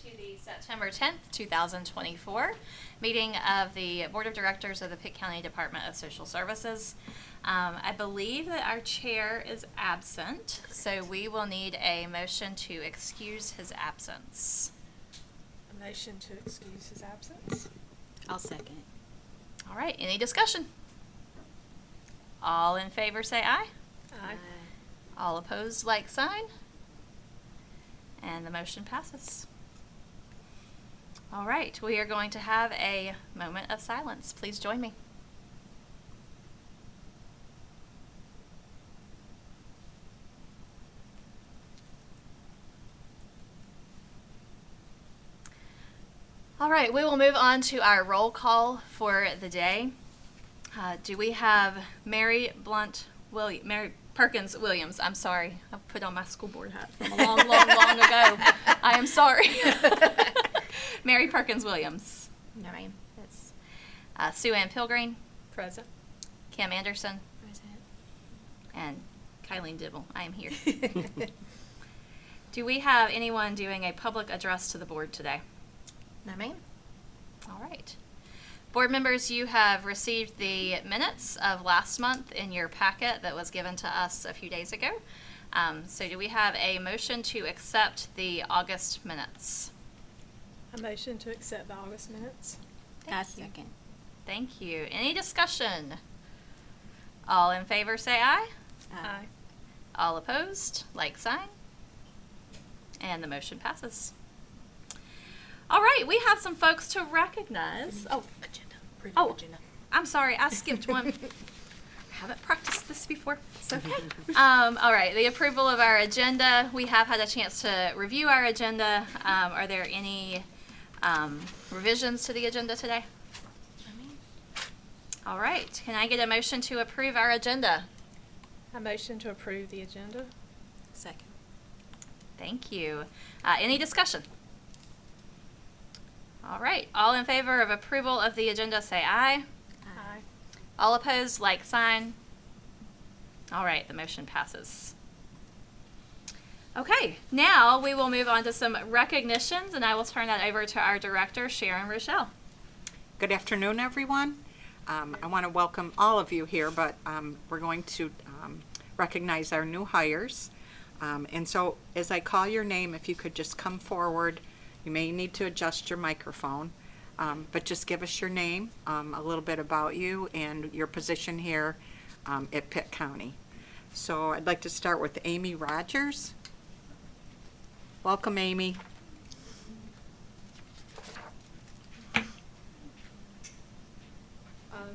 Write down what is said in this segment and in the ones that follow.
to the September 10th, 2024 meeting of the Board of Directors of the Pitt County Department of Social Services. I believe that our chair is absent, so we will need a motion to excuse his absence. A motion to excuse his absence. I'll second. All right, any discussion? All in favor say aye. Aye. All opposed, like sign. And the motion passes. All right, we are going to have a moment of silence. Please join me. All right, we will move on to our roll call for the day. Do we have Mary Perkins Williams? I'm sorry, I put on my school board hat from a long ago. I am sorry. Mary Perkins Williams. No, ma'am. Yes. Sue Ann Pilgreen. Present. Kim Anderson. Present. And Kylene Dibble. I am here. Do we have anyone doing a public address to the board today? No, ma'am. All right. Board members, you have received the minutes of last month in your packet that was given to us a few days ago. So do we have a motion to accept the August minutes? A motion to accept the August minutes. I second. Thank you. Any discussion? All in favor say aye. Aye. All opposed, like sign. And the motion passes. All right, we have some folks to recognize. Oh, Agenda. Oh. Agenda. I'm sorry, I skipped one. Haven't practiced this before. It's okay. All right, the approval of our agenda. We have had a chance to review our agenda. Are there any revisions to the agenda today? No, ma'am. All right, can I get a motion to approve our agenda? A motion to approve the agenda. Second. Thank you. Any discussion? All right, all in favor of approval of the agenda say aye. Aye. All opposed, like sign. All right, the motion passes. Okay, now we will move on to some recognitions, and I will turn that over to our director, Sharon Rochelle. Good afternoon, everyone. I want to welcome all of you here, but we're going to recognize our new hires. And so as I call your name, if you could just come forward. You may need to adjust your microphone, but just give us your name, a little bit about you, and your position here at Pitt County. So I'd like to start with Amy Rogers. Welcome, Amy.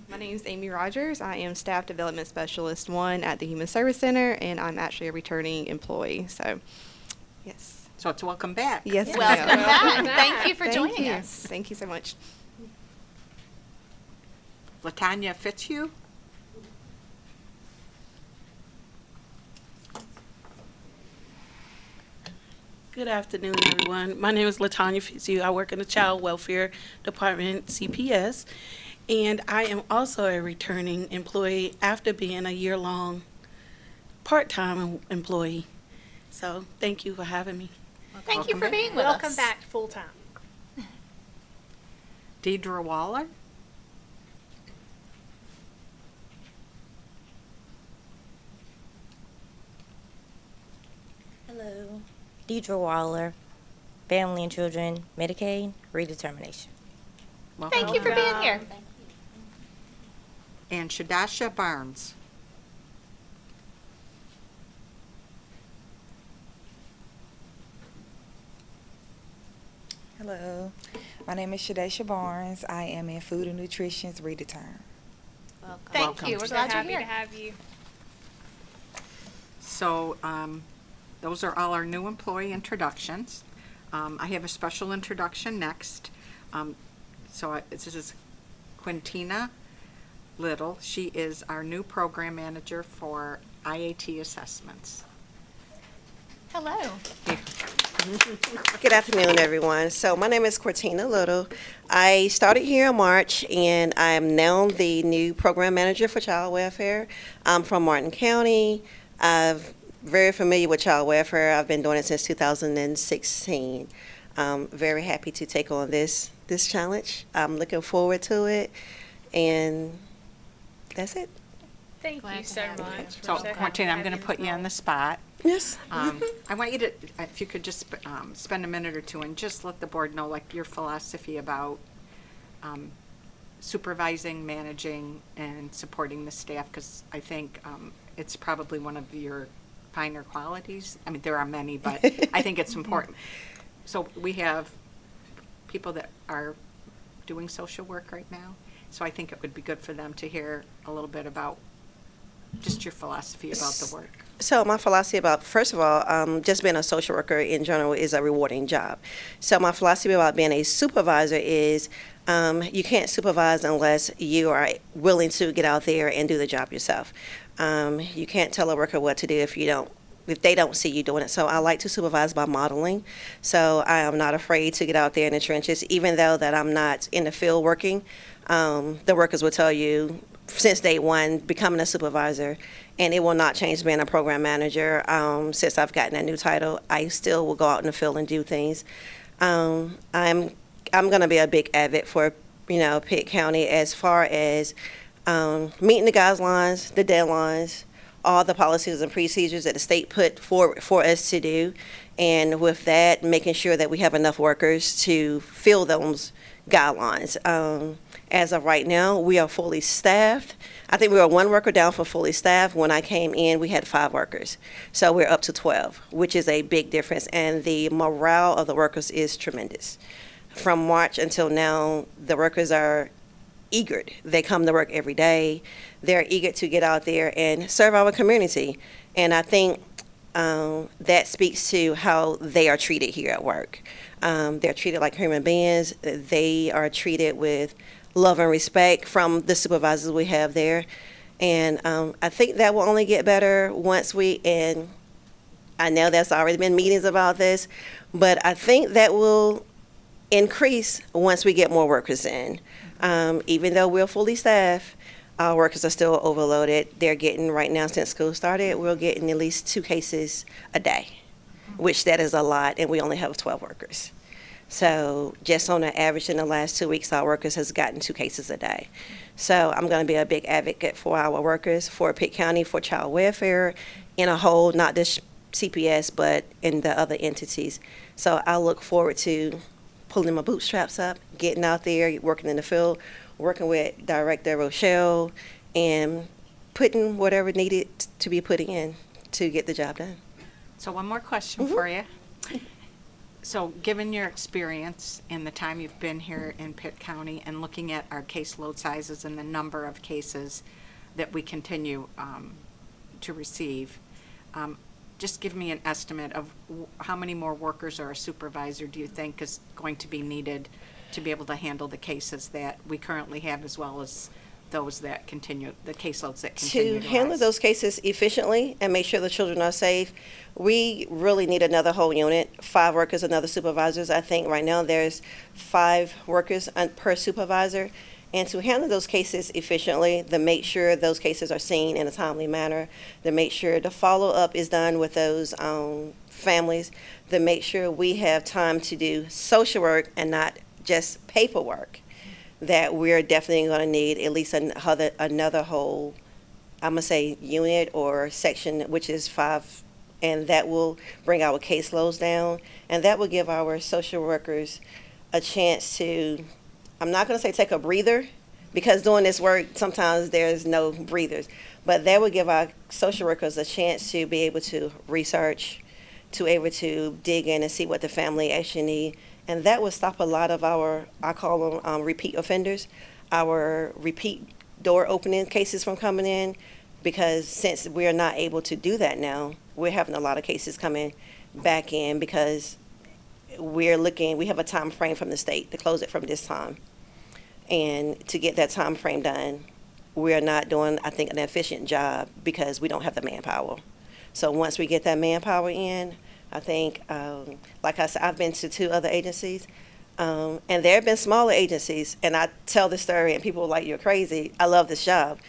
My name is Amy Rogers. I am Staff Development Specialist 1 at the Human Service Center, and I'm actually a returning employee. So, yes. So it's welcome back. Yes, ma'am. Welcome back. Thank you for Thank joining you. us. Thank you so much. Latanya Fitzhugh. Good afternoon, everyone. My name is Latanya Fitzhugh. I work in the Child Welfare Department, CPS, and I am also a returning employee after being a year-long part-time employee. So thank you for having me. Thank you Welcome for back. being with Welcome us. back full time. Deidre Waller. Hello. Deidre Waller, Family and Children, Medicaid, redetermination. Welcome. Thank you for being here. And Shadasha Barnes. Hello, my name is Shadesha Barnes. I am in Food and Nutrition's redeterm. Welcome. Thank Welcome. you. We're So glad you're happy here. to have you. So those are all our new employee introductions. I have a special introduction next. This is Quintina Little. She is our new program manager for IAT assessments. Hello. Good afternoon, everyone. So my name is Cortina Little. I started here in March, and I'm now the new program manager for child welfare. I'm from Martin County. I'm very familiar with child welfare. I've been doing it since 2016. I'm very happy to take on this challenge. I'm looking forward to it, and that's it. Thank Glad you to so have you. much. So, for Martina, I'm having going to put you on the involved. spot. Yes. I want you to, if you could just spend a minute or two and just let the board know, like, your philosophy about supervising, managing, and supporting the staff, because I think it's probably one of your finer qualities. I mean, there are many, but I think it's important. So we have people that are doing social work right now, so I think it would be good for them to hear a little bit about just your philosophy about the work. So my philosophy about, first of all, just being a social worker in general is a rewarding job. So my philosophy about being a supervisor is you can't supervise unless you are willing to get out there and do the job yourself. You can't tell a worker what to do if they don't see you doing it. So I like to supervise by modeling. So I am not afraid to get out there in the trenches, even though that I'm not in the field working. The workers will tell you since day one, becoming a supervisor, and it will not change being a program manager. Since I've gotten a new title, I still will go out in the field and do things. I'm going to be a big advocate for Pitt County as far as meeting the guidelines, the deadlines, all the policies and procedures that the state put for us to do, and with that, making sure that we have enough workers to fill those guidelines. As of right now, we are fully staffed. I think we were one worker down for fully staffed. When I came in, we had 5 workers. So we're up to 12, which is a big difference. And the morale of the workers is tremendous. From March until now, the workers are eager. They come to work every day. They're eager to get out there and serve our community. And I think that speaks to how they are treated here at work. They're treated like human beings. They are treated with love and respect from the supervisors we have there. And I think that will only get better once and I know there's already been meetings about this, but I think that will increase once we get more workers in. Even though we're fully staffed, our workers are still overloaded. They're getting, right now since school started, we're getting at least 2 cases a day, which that is a lot, and we only have 12 workers. So just on the average in the last 2 weeks, our workers has gotten 2 cases a day. So I'm going to be a big advocate for our workers, for Pitt County, for child welfare in a whole, not just CPS, but in the other entities. So I look forward to pulling my bootstraps up, getting out there, working in the field, working with Director Rochelle, and putting whatever needed to be put in to get the job done. So one more question for you. So given your experience in the time you've been here in Pitt County and looking at our caseload sizes and the number of cases that we continue to receive, just give me an estimate of how many more workers or a supervisor do you think is going to be needed to be able to handle the cases that we currently have, as well as those that continue, the caseloads that continue To handle rise? those cases efficiently and make sure the children are safe, we really need another whole unit, 5 workers, another supervisors. I think right now there's 5 workers per supervisor. And to handle those cases efficiently, to make sure those cases are seen in a timely manner, to make sure the follow-up is done with those families, to make sure we have time to do social work and not just paperwork, that we're definitely going to need at least another whole, I'm going to say, unit or section, which is 5, and that will bring our caseloads down, and that will give our social workers a chance to, I'm not going to say take a breather, because doing this work, sometimes there's no breathers, but that would give our social workers a chance to be able to research, to able to dig in and see what the family actually need. And that would stop a lot of our, I call them repeat offenders, our repeat door opening cases from coming in, because since we're not able to do that now, we're having a lot of cases coming back in because we have a time frame from the state to close it from this time. And to get that time frame done, we're not doing, I think, an efficient job because we don't have the manpower. So once we get that manpower in, I think, like I said, I've been to 2 other agencies, and there have been smaller agencies, and I tell this story, and people are like, you're crazy. I love this job.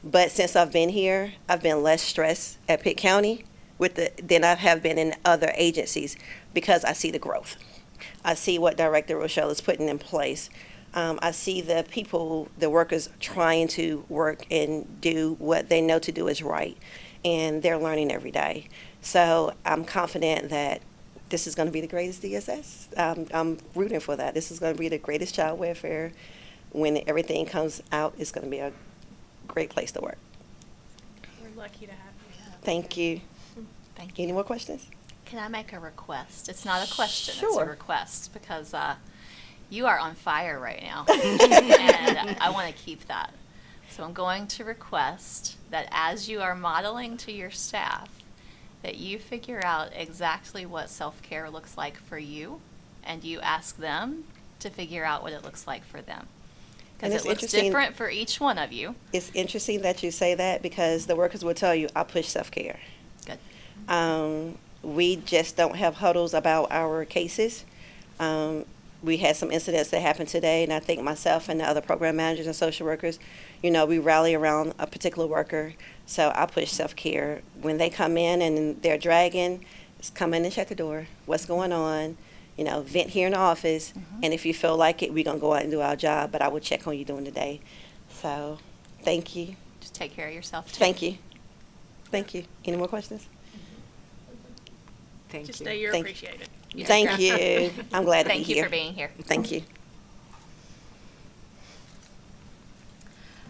But since I've been here, I've been less stressed at Pitt County than I have been in other agencies because I see the growth. I see what Director Rochelle is putting in place. I see the people, the workers trying to work and do what they know to do is right, and they're learning every day. So I'm confident that this is going to be the greatest DSS. I'm rooting for that. This is going to be the greatest child welfare. When everything comes out, it's going to be a great place to work. We're lucky to have you. Thank you. Thank you. Any more questions? Can I make a request? It's not a question, it's a Sure. request, because you are on fire right now. And I want to keep that. So I'm going to request that as you are modeling to your staff, that you figure out exactly what self-care looks like for you, and you ask them to figure out what it looks like for them. And Because it's it looks interesting- different for each one of you. It's interesting that you say that because the workers will tell you, I push self-care. Good. We just don't have huddles about our cases. We had some incidents that happened today, and I think myself and the other program managers and social workers, we rally around a particular worker. So I push self-care. When they come in and they're dragging, just come in and shut the door. What's going on? Vent here in the office. And if you feel like it, we're going to go out and do our job, but I will check on you during the day. So thank you. Just take care of yourself, too. Thank you. Thank you. Any more questions? Thank Just you. know you're Thank- appreciated. Thank you. I'm glad to be Thank you here. for being here. Thank you.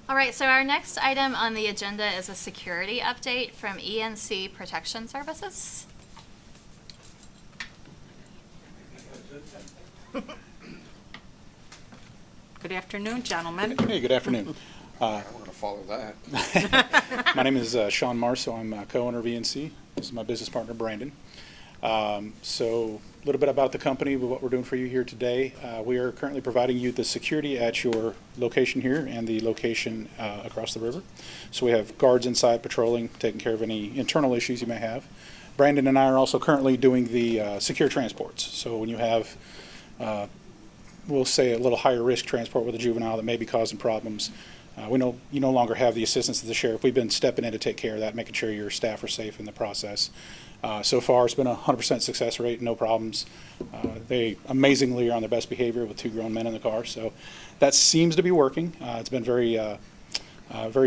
All right, so our next item on the agenda is a security update from ENC Protection Services. Good afternoon, gentlemen. Hey, good afternoon. I want to follow that. My name is Sean Marso. I'm co-owner of ENC. This is my business partner, Brandon. So a little bit about the company, what we're doing for you here today. We are currently providing you the security at your location here and the location across the river. So we have guards inside patrolling, taking care of any internal issues you may have. Brandon and I are also currently doing the secure transports. So when you have we'll say a little higher risk transport with a juvenile that may be causing problems. We know you no longer have the assistance of the sheriff. We've been stepping in to take care of that, making sure your staff are safe in the process. So far, it's been a 100% success rate, no problems. They amazingly are on their best behavior with 2 grown men in the car, so that seems to be working. It's been very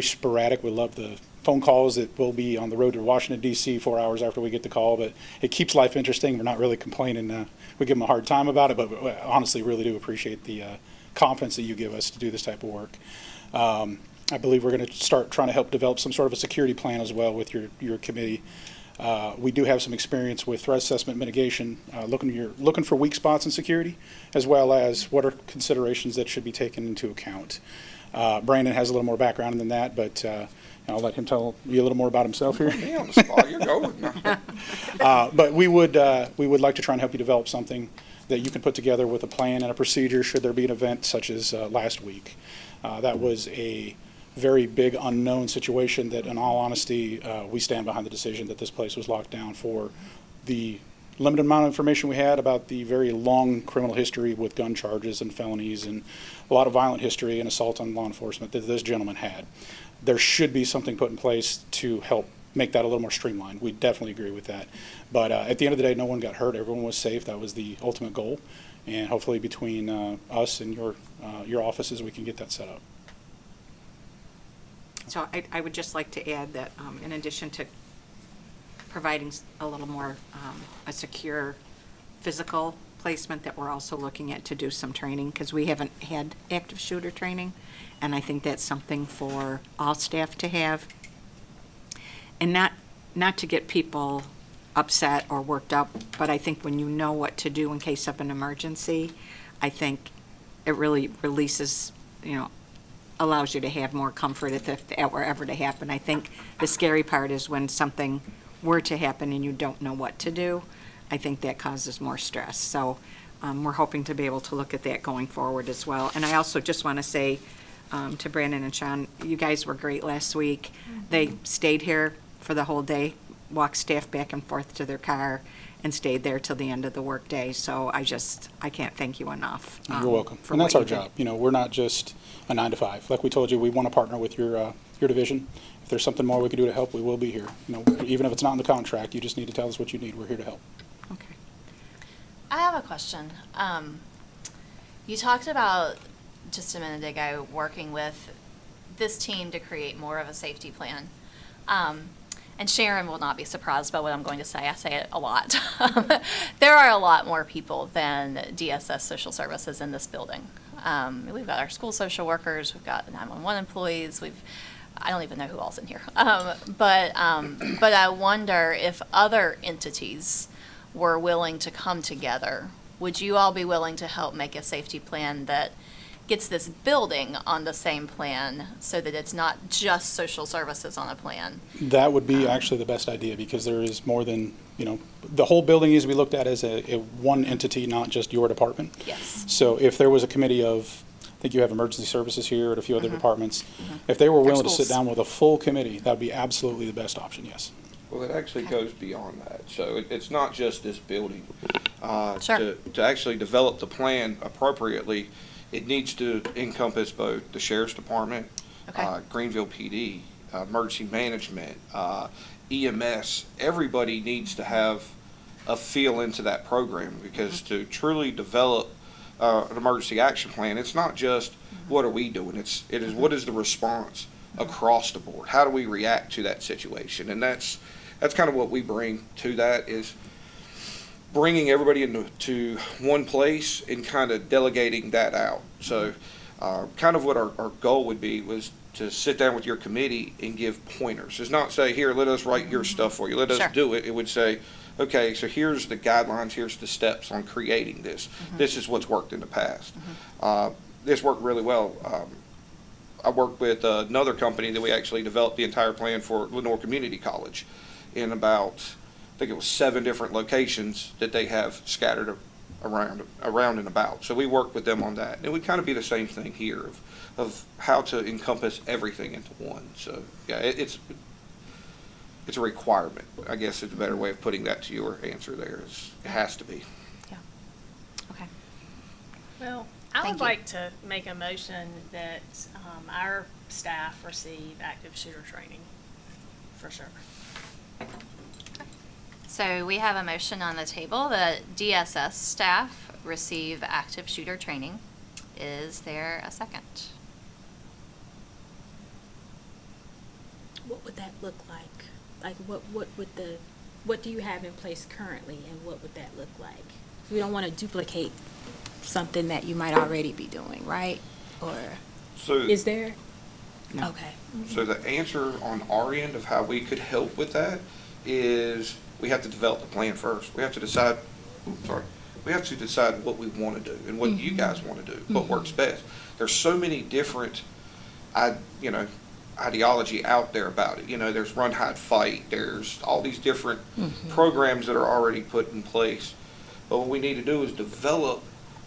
sporadic. We love the phone calls that will be on the road to Washington, D.C. 4 hours after we get the call, but it keeps life interesting. We're not really complaining. We give them a hard time about it, but we honestly really do appreciate the confidence that you give us to do this type of work. I believe we're going to start trying to help develop some sort of a security plan as well with your committee. We do have some experience with threat assessment mitigation, looking for weak spots in security, as well as what are considerations that should be taken into account. Brandon has a little more background than that, but I'll let him tell you a little more about himself here. Me on the spot, you go with me. But we would like to try and help you develop something that you can put together with a plan and a procedure should there be an event such as last week. That was a very big unknown situation that, in all honesty, we stand behind the decision that this place was locked down for the limited amount of information we had about the very long criminal history with gun charges and felonies and a lot of violent history and assault on law enforcement that this gentleman had. There should be something put in place to help make that a little more streamlined. We definitely agree with that. But at the end of the day, no one got hurt. Everyone was safe. That was the ultimate goal. And hopefully between us and your offices, we can get that set up. So I would just like to add that in addition to providing a little more a secure physical placement, that we're also looking at to do some training, because we haven't had active shooter training, and I think that's something for all staff to have. And not to get people upset or worked up, but I think when you know what to do in case of an emergency, I think it really releases, allows you to have more comfort if that were ever to happen. I think the scary part is when something were to happen and you don't know what to do. I think that causes more stress. So we're hoping to be able to look at that going forward as well. And I also just want to say to Brandon and Sean, you guys were great last week. They stayed here for the whole day, walked staff back and forth to their car, and stayed there till the end of the workday. So I can't thank you enough. You're welcome. For And that's what our you did. job. We're not just a 9 to 5. Like we told you, we want to partner with your division. If there's something more we can do to help, we will be here. Even if it's not in the contract, you just need to tell us what you need. We're here to help. Okay. I have a question. You talked about just a minute ago working with this team to create more of a safety plan. And Sharon will not be surprised by what I'm going to say. I say it a lot. There are a lot more people than DSS Social Services in this building. We've got our school social workers, we've got 911 employees, I don't even know who else in here. But I wonder if other entities were willing to come together. Would you all be willing to help make a safety plan that gets this building on the same plan so that it's not just social services on a plan? That would be actually the best idea, because there is more than, the whole building needs to be looked at as a one entity, not just your department. Yes. So if there was a committee of, I think you have emergency services here and a few other departments, if they were willing to sit schools. down with a full committee, that would be absolutely the best option, yes. Well, it actually goes beyond that. So it's not just this building. Sure. To actually develop the plan appropriately, it needs to encompass both the sheriff's department, Okay. Greenville PD, emergency management, EMS. Everybody needs to have a feel into that program, because to truly develop an emergency action plan, it's not just what are we doing. It is what is the response across the board. How do we react to that situation? And that's kind of what we bring to that, is bringing everybody into one place and kind of delegating that out. So kind of what our goal would be was to sit down with your committee and give pointers. It's not say, here, let us write your stuff for you. Let us Sure. do it. It would say, okay, so here's the guidelines, here's the steps on creating this. This is what's worked in the past. This worked really well. I worked with another company that we actually developed the entire plan for Lenore Community College in about, I think it was 7 different locations that they have scattered around and about. So we worked with them on that. And it would kind of be the same thing here of how to encompass everything into one. So yeah, it's a requirement, I guess is a better way of putting that to your answer there. It has to be. Yeah. Okay. Well, I Thank would you. like to make a motion that our staff receive active shooter training, for sure. So we have a motion on the table that DSS staff receive active shooter training. Is there a second? What would that look like? Like, what do you have in place currently, and what would that look like? We don't want to duplicate something that you might already be doing, right? Or So is there? No. Okay. So the answer on our end of how we could help with that is we have to develop the plan first. We have to decide, we have to decide what we want to do and what you guys want to do, what works best. There's so many different, ideology out there about it. There's run, hide, fight. There's all these different programs that are already put in place. But what we need to do is develop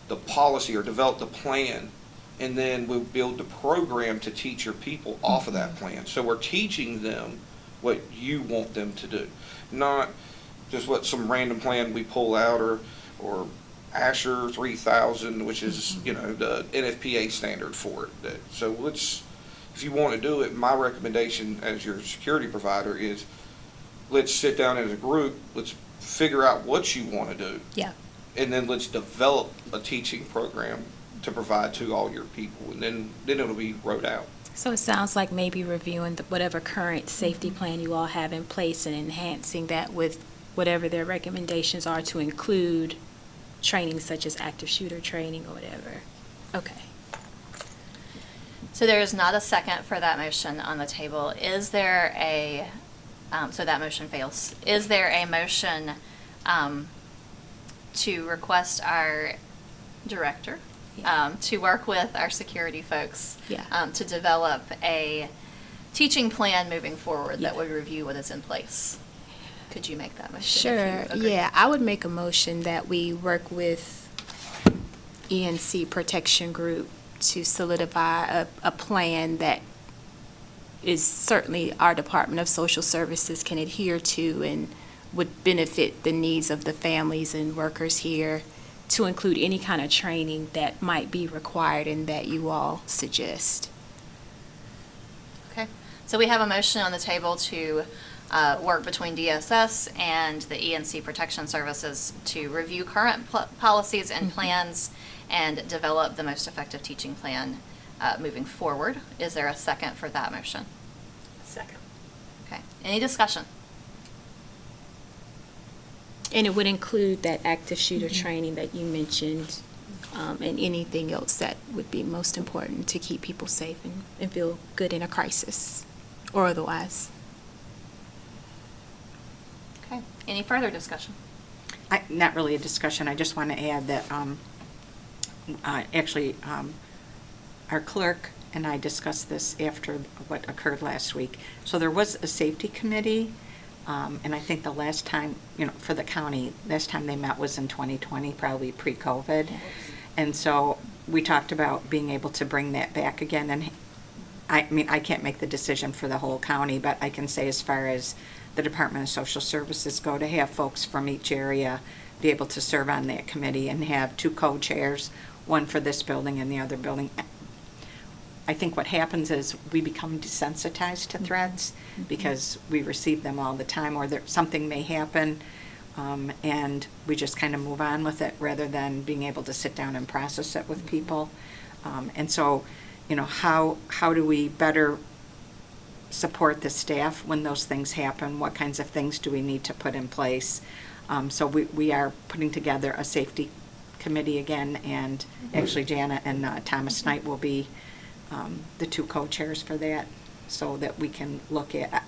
the policy or develop the plan, and then we'll build the program to teach your people off of that plan. So we're teaching them what you want them to do, not just what some random plan we pull out or Asher 3000, which is, the NFPA standard for it. So if you want to do it, my recommendation as your security provider is let's sit down as a group, let's figure out what you want to do. Yeah. And then let's develop a teaching program to provide to all your people, and then it'll be wrote out. So it sounds like maybe reviewing whatever current safety plan you all have in place and enhancing that with whatever their recommendations are to include training such as active shooter training or whatever. Okay. So there is not a second for that motion on the table. Is there so that motion fails. Is there a motion to request our director to work with our security folks Yeah. to develop a teaching plan moving forward that Yeah. would review what is in place? Could you make that motion? if Sure, you agree? yeah, I would make a motion that we work with ENC Protection Group to solidify a plan that is certainly our Department of Social Services can adhere to and would benefit the needs of the families and workers here, to include any kind of training that might be required and that you all suggest. Okay, so we have a motion on the table to work between DSS and the ENC Protection Services to review current policies and plans and develop the most effective teaching plan moving forward. Is there a second for that motion? Second. Okay. Any discussion? And it would include that active shooter training that you mentioned, and anything else that would be most important to keep people safe and feel good in a crisis or otherwise. Okay. Any further discussion? Not really a discussion, I just want to add that, our clerk and I discussed this after what occurred last week. So there was a safety committee, and I think the last time, for the county, last time they met was in 2020, probably pre-COVID. And so we talked about being able to bring that back again. And I can't make the decision for the whole county, but I can say as far as the Department of Social Services go, to have folks from each area be able to serve on that committee and have 2 co-chairs, one for this building and the other building. I think what happens is we become desensitized to threats because we receive them all the time, or something may happen, and we just kind of move on with it rather than being able to sit down and process it with people. And so, how do we better support the staff when those things happen? What kinds of things do we need to put in place? So we are putting together a safety committee again, and actually Janet and Thomas Knight will be the 2 co-chairs for that, so that we can look at,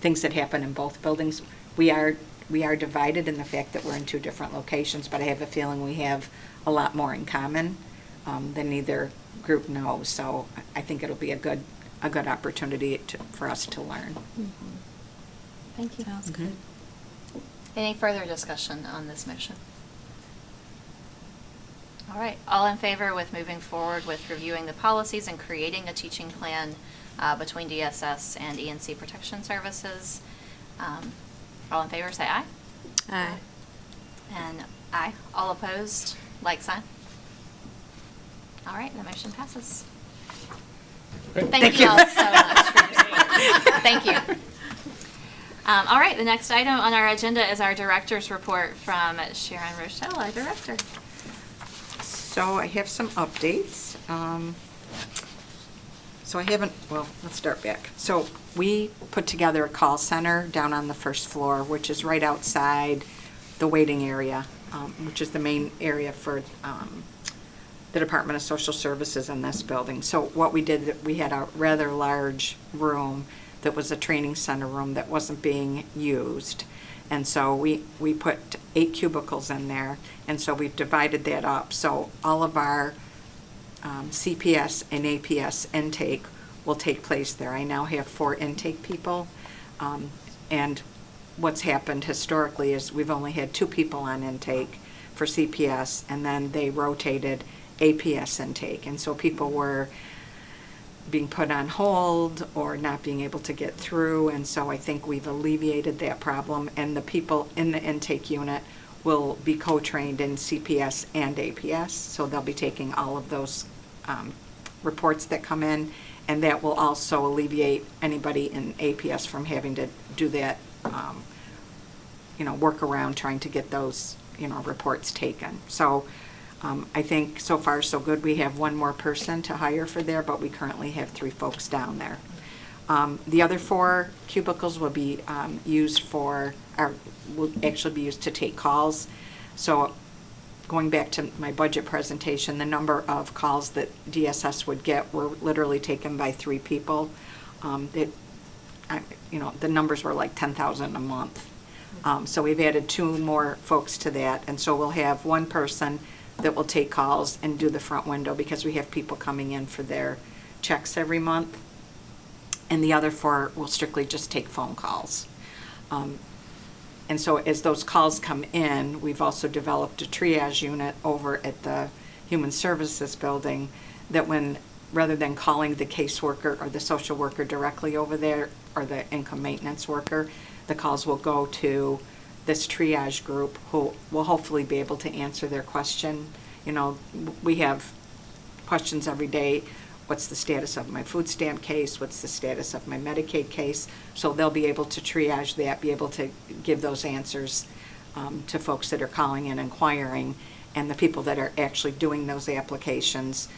things that happen in both buildings. We are divided in the fact that we're in 2 different locations, but I have a feeling we have a lot more in common than either group knows. So I think it'll be a good opportunity for us to learn. Thank you. Sounds good. Any further discussion on this motion? All right, all in favor with moving forward with reviewing the policies and creating a teaching plan between DSS and ENC Protection Services? All in favor, say aye. Aye. And aye. All opposed, like sign. All right, the motion passes. Okay. Thank you all so much for your support. Thank you. All right, the next item on our agenda is our director's report from Sharon Rochelle, our director. So I have some updates. Let's start back. So we put together a call center down on the first floor, which is right outside the waiting area, which is the main area for the Department of Social Services in this building. So what we did, we had a rather large room that was a training center room that wasn't being used. And so we put 8 cubicles in there, and so we've divided that up. So all of our CPS and APS intake will take place there. I now have 4 intake people, and what's happened historically is we've only had 2 people on intake for CPS, and then they rotated APS intake. And so people were being put on hold or not being able to get through, and so I think we've alleviated that problem, and the people in the intake unit will be co-trained in CPS and APS, so they'll be taking all of those reports that come in, and that will also alleviate anybody in APS from having to do that work around trying to get those reports taken. So I think so far so good. We have 1 more person to hire for there, but we currently have 3 folks down there. The other 4 cubicles will be will actually be used to take calls. So going back to my budget presentation, the number of calls that DSS would get were literally taken by 3 people. The numbers were like 10,000 a month. So we've added 2 more folks to that, and so we'll have 1 person that will take calls and do the front window because we have people coming in for their checks every month. And the other 4 will strictly just take phone calls. And so as those calls come in, we've also developed a triage unit over at the Human Services building that rather than calling the caseworker or the social worker directly over there or the income maintenance worker, the calls will go to this triage group who will hopefully be able to answer their question. We have questions every day what's the status of my food stamp case, what's the status of my Medicaid case. So they'll be able to triage that, be able to give those answers to folks that are calling and inquiring. And the people that are actually doing those applications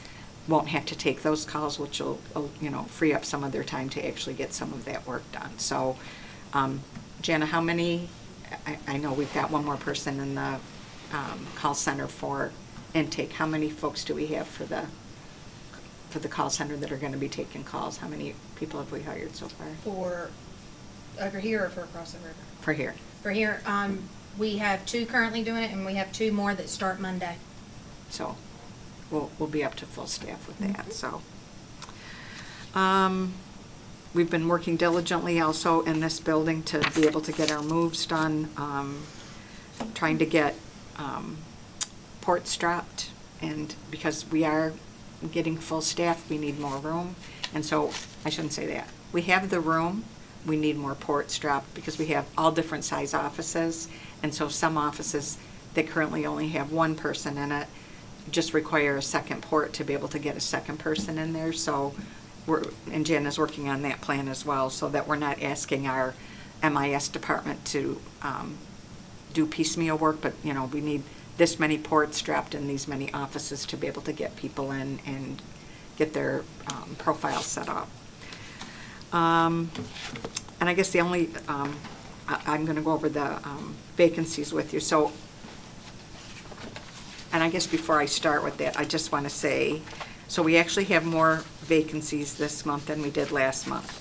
won't have to take those calls, which will, free up some of their time to actually get some of that work done. So, Jana, how many, I know we've got one more person in the call center for intake. How many folks do we have for the call center that are going to be taking calls? How many people have we hired so far? For over here or for across the river? For here. For here, we have 2 currently doing it, and we have 2 more that start Monday. So we'll be up to full staff with that. So we've been working diligently also in this building to be able to get our moves done, trying to get ports dropped, and because we are getting full staff, we need more room. And so I shouldn't say that. We have the room, we need more ports dropped because we have all different size offices. And so some offices that currently only have 1 person in it just require a second port to be able to get a second person in there. So and Jen is working on that plan as well, so that we're not asking our MIS department to do piecemeal work, but we need this many ports dropped in these many offices to be able to get people in and get their profiles set up. And I guess the only, I'm going to go over the vacancies with you. So, and I guess before I start with that, I just want to say, so we actually have more vacancies this month than we did last month.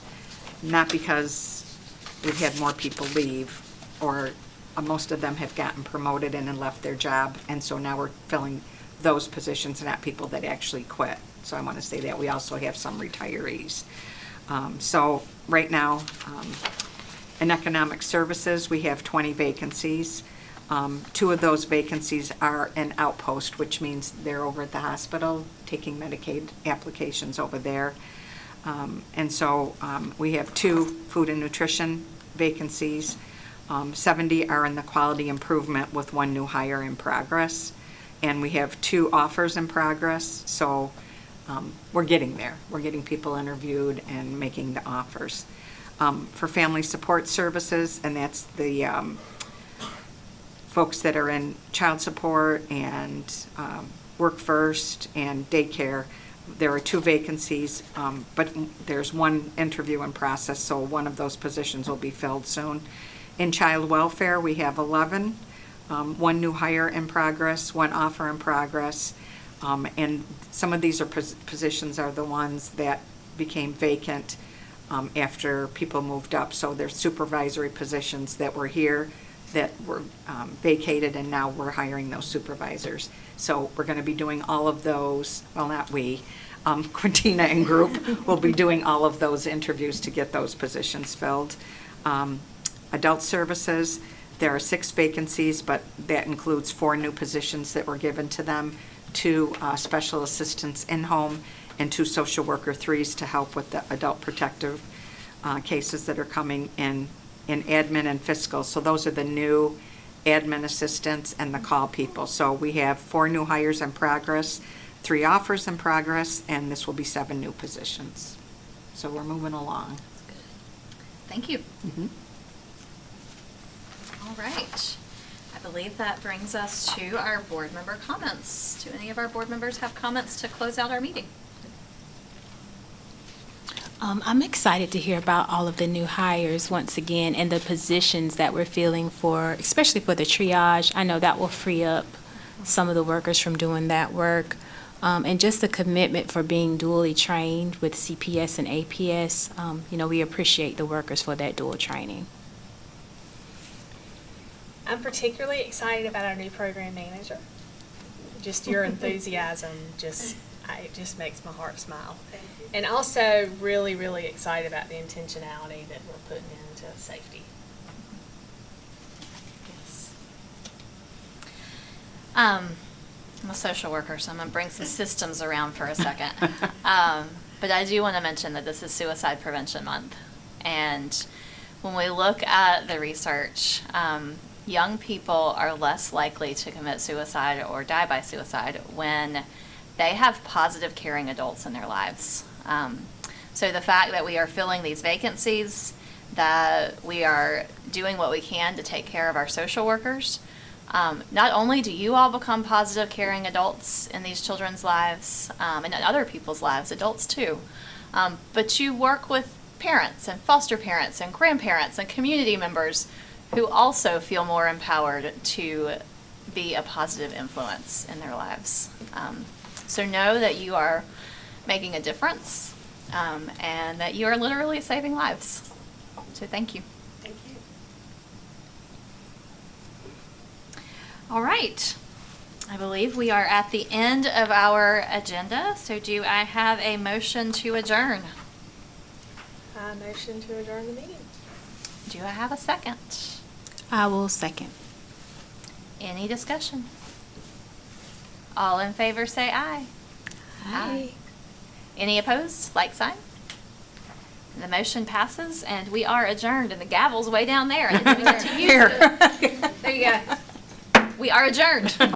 Not because we've had more people leave, or most of them have gotten promoted and left their job, and so now we're filling those positions, not people that actually quit. So I want to say that we also have some retirees. So right now, in economic services, we have 20 vacancies. 2 of those vacancies are an outpost, which means they're over at the hospital taking Medicaid applications over there. And so we have 2 food and nutrition vacancies. 70 are in the quality improvement with 1 new hire in progress. And we have 2 offers in progress. So we're getting there. We're getting people interviewed and making the offers. For family support services, and that's the folks that are in child support and work first and daycare, there are 2 vacancies, but there's 1 interview in process, so 1 of those positions will be filled soon. In child welfare, we have 11, 1 new hire in progress, 1 offer in progress, and some of these are positions are the ones that became vacant after people moved up. So there's supervisory positions that were here that were vacated, and now we're hiring those supervisors. So we're going to be doing all of those, well, not we, Quintina and group will be doing all of those interviews to get those positions filled. Adult services, there are 6 vacancies, but that includes 4 new positions that were given to them, 2 special assistants in-home, and 2 social worker 3s to help with the adult protective cases that are coming in admin and fiscal. So those are the new admin assistants and the call people. So we have 4 new hires in progress, 3 offers in progress, and this will be 7 new positions. So we're moving along. Thank you. Mm-hmm. All right. I believe that brings us to our board member comments. Do any of our board members have comments to close out our meeting? I'm excited to hear about all of the new hires once again and the positions that we're filling for, especially for the triage. I know that will free up some of the workers from doing that work. And just the commitment for being dually trained with CPS and APS. We appreciate the workers for that dual training. I'm particularly excited about our new program manager. Just your enthusiasm, it just makes my heart smile. And also really, really excited about the intentionality that we're putting into safety. Yes. I'm a social worker, so I'm going to bring some systems around for a second. But I do want to mention that this is Suicide Prevention Month. And when we look at the research, young people are less likely to commit suicide or die by suicide when they have positive, caring adults in their lives. So the fact that we are filling these vacancies, that we are doing what we can to take care of our social workers, not only do you all become positive, caring adults in these children's lives and in other people's lives, adults too, but you work with parents and foster parents and grandparents and community members who also feel more empowered to be a positive influence in their lives. So know that you are making a difference and that you are literally saving lives. So thank you. Thank you. All right. I believe we are at the end of our agenda. So do I have a motion to adjourn? I motion to adjourn the meeting. Do I have a second? I will second. Any discussion? All in favor say aye. Aye. Any opposed? Like sign. The motion passes and we are adjourned, and the gavel's way down there. And I'm giving it to you. Here. There you go. We are adjourned.